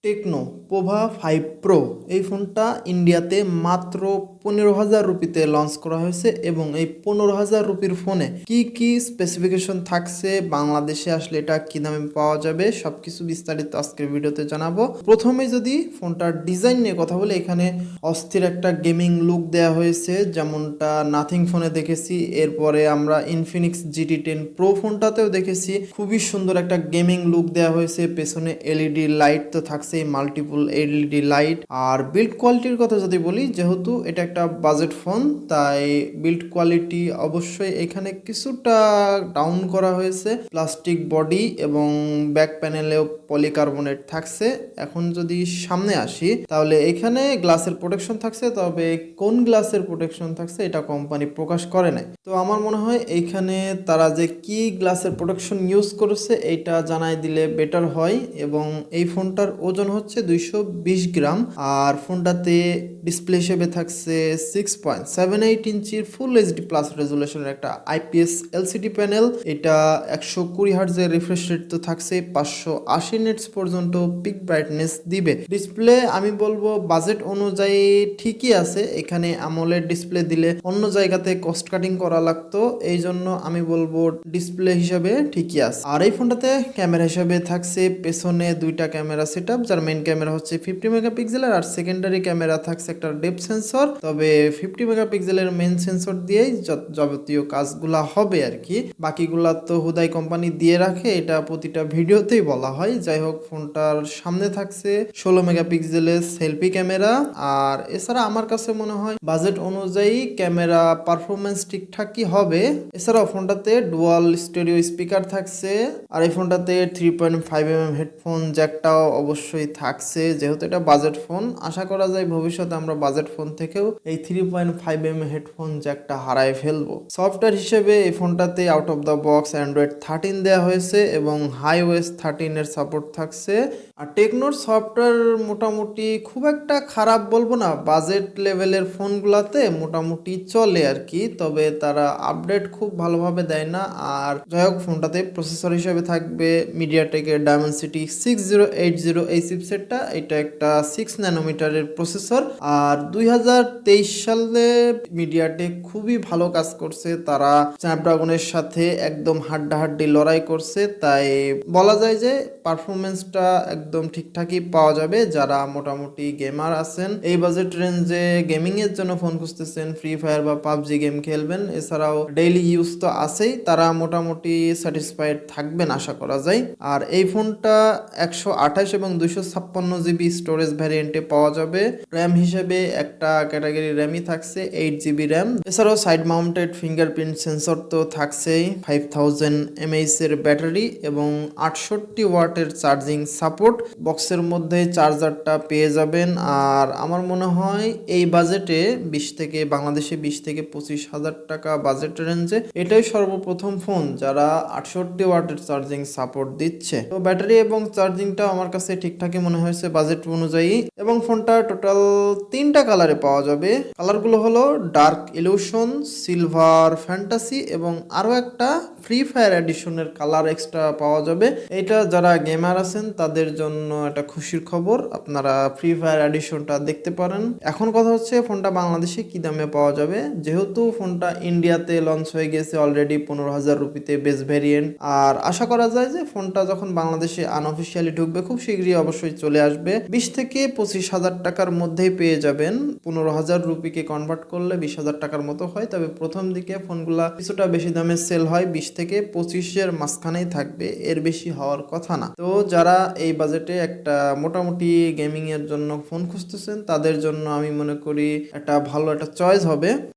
Techno Pova 5 pro এই ফোনটা ইন্ডিয়াতে মাত্র 15,000 রুপিতে লঞ্চ করা হয়েছে এবং এই 15,000 রুপির ফোনে কি কি স্পেসিফিকেশন থাকছে, বাংলাদেশে আসলে এটা কি দামে পাওয়া যাবে, সবকিছু বিস্তারিত আজকের ভিডিওতে জানাবো। প্রথমে যদি ফোনটার ডিজাইন নিয়ে কথা বলি, এখানে অস্থির একটা গেমিং লুক দেওয়া হয়েছে, যেমনটা নাথিং ফোনে দেখেছি। এরপরে আমরা ইনফিনিক্স GT10 প্রো ফোনটাতেও দেখেছি খুবই সুন্দর একটা গেমিং লুক দেওয়া হয়েছে। পেছনে এলইডি লাইট তো থাকছে, মাল্টিপল এলইডি লাইট। আর বিল্ড কোয়ালিটির কথা যদি বলি, যেহেতু এটা একটা বাজেট ফোন, তাই বিল্ড কোয়ালিটি অবশ্যই এখানে কিছুটা ডাউন করা হয়েছে। প্লাস্টিক বডি এবং ব্যাক প্যানেলেও পলিকার্বনেট থাকছে। এখন যদি সামনে আসি, তাহলে এখানে গ্লাসের প্রোটেকশন থাকছে, তবে কোন গ্লাসের প্রোটেকশন থাকছে এটা কোম্পানি প্রকাশ করে নাই। তো আমার মনে হয় এইখানে তারা যে কি গ্লাসের প্রোটেকশন ইউজ করেছে এইটা জানাই দিলে বেটার হয়। এবং এই ফোনটার ওজন হচ্ছে 220 গ্রাম। আর ফোনটাতে ডিসপ্লে হিসেবে থাকছে 6.78 ইঞ্চির ফুল এইচডি প্লাস রেজুলেশনের একটা IPS LCD প্যানেল। এটা 120 হার্টজের রিফ্রেশ রেট তো থাকছে, 580 নিটস পর্যন্ত পিক ব্রাইটনেস দিবে। ডিসপ্লে আমি বলবো বাজেট অনুযায়ী ঠিকই আছে। এখানে AMOLED ডিসপ্লে দিলে অন্য জায়গাতে কস্ট কাটিং করা লাগতো, এই জন্য আমি বলবো ডিসপ্লে হিসাবে ঠিকই আছে। আর এই ফোনটাতে ক্যামেরা হিসাবে থাকছে পেছনে দুইটা ক্যামেরা সেটআপ, যার মেইন ক্যামেরা হচ্ছে 50 মেগাপিক্সেলের আর সেকেন্ডারি ক্যামেরা থাকছে একটা ডেপথ সেন্সর। তবে 50 মেগাপিক্সেলের মেইন সেন্সর দিয়েই যাবতীয় কাজগুলা হবে আর কি, বাকিগুলা তো হুদাই কোম্পানি দিয়ে রাখে, এটা প্রতিটা ভিডিওতেই বলা হয়। যাই হোক, ফোনটার সামনে থাকছে 16 মেগাপিক্সেলের সেলফি ক্যামেরা। আর এছাড়া আমার কাছে মনে হয় বাজেট অনুযায়ী ক্যামেরা পারফরমেন্স ঠিকঠাকই হবে। এছাড়াও ফোনটাতে ডুয়াল স্টেরিও স্পিকার থাকছে। আর এই ফোনটাতে 3.5mm হেডফোন জ্যাকটাও অবশ্যই থাকছে। যেহেতু এটা বাজেট ফোন, আশা করা যায় ভবিষ্যতে আমরা বাজেট ফোন থেকেও এই 3.5mm হেডফোন জ্যাকটা হারায় ফেলবো। সফটওয়্যার হিসেবে এই ফোনটাতে out of the box Android 13 দেওয়া হয়েছে এবং iOS 13 এর সাপোর্ট থাকছে। আর টেকনোর সফটওয়্যার মোটামুটি খুব একটা খারাপ বলবো না, বাজেট লেভেলের ফোনগুলাতে মোটামুটি চলে আর কি, তবে তারা আপডেট খুব ভালোভাবে দেয় না। আর যাই হোক, ফোনটাতে প্রসেসর হিসেবে থাকবে মিডিয়াটেকের ডায়মেনসিটি 6080 এই চিপসেটটা। এটা একটা 6 ন্যানোমিটারের প্রসেসর। আর 2023 সালে মিডিয়াটেক খুবই ভালো কাজ করছে, তারা স্ন্যাপড্রাগনের সাথে একদম হাড্ডাহাড্ডি লড়াই করছে, তাই বলা যায় যে পারফরমেন্সটা একদম ঠিকঠাকই পাওয়া যাবে। যারা মোটামুটি গেমার আছেন, এই বাজেট রেঞ্জে গেমিং এর জন্য ফোন খুঁজতেছেন, ফ্রি ফায়ার বা পাবজি গেম খেলবেন, এছাড়াও ডেইলি ইউজ তো আছেই, তারা মোটামুটি স্যাটিসফাইড থাকবেন আশা করা যায়। আর এই ফোনটা 128 এবং 256 জিবি স্টোরেজ ভ্যারিয়েন্টে পাওয়া যাবে। র্যাম হিসেবে একটা ক্যাটাগরি র্যামই থাকছে 8 জিবি র্যাম। এছাড়াও সাইড মাউন্টেড ফিঙ্গারপ্রিন্ট সেন্সর তো থাকছেই, 5000 mAh এর ব্যাটারি এবং 68 ওয়াটের চার্জিং সাপোর্ট। বক্সের মধ্যে চার্জারটা পেয়ে যাবেন। আর আমার মনে হয় এই বাজেটে বাংলাদেশে 20 থেকে 25,000 টাকা বাজেট রেঞ্জে এটাই সর্বপ্রথম ফোন যারা 68 ওয়াটের চার্জিং সাপোর্ট দিচ্ছে। তো ব্যাটারি এবং চার্জিংটা আমার কাছে ঠিকঠাকই মনে হয়েছে বাজেট অনুযায়ী। এবং ফোনটা টোটাল 3টা কালারে পাওয়া যাবে। কালারগুলো হলো ডার্ক ইলিউশন, সিলভার ফ্যান্টাসি এবং আরো একটা ফ্রি ফায়ার এডিশনের কালার এক্সট্রা পাওয়া যাবে। এটা যারা গেমার আছেন তাদের জন্য একটা খুশির খবর, আপনারা ফ্রি ফায়ার এডিশনটা দেখতে পারেন। এখন কথা হচ্ছে ফোনটা বাংলাদেশে কি দামে পাওয়া যাবে। যেহেতু ফোনটা ইন্ডিয়াতে লঞ্চ হয়ে গেছে অলরেডি 15,000 রুপিতে বেস ভেরিয়েন্ট, আর আশা করা যায় যে ফোনটা যখন বাংলাদেশে আনঅফিসিয়ালি ঢুকবে খুব শীঘ্রই অবশ্যই চলে আসবে। 20 থেকে 25,000 টাকার মধ্যেই পেয়ে যাবেন। 15,000 রুপিকে কনভার্ট করলে 20,000 টাকার মতো হয়। তবে প্রথম দিকে ফোনগুলা কিছুটা বেশি দামে সেল হয়, 20 থেকে 25-এর মাঝখানেই থাকবে, এর বেশি হওয়ার কথা না। তো যারা এই বাজেটে একটা মোটামুটি গেমিং এর জন্য ফোন খুঁজতেছেন তাদের জন্য আমি মনে করি একটা ভালো একটা চয়েস হবে।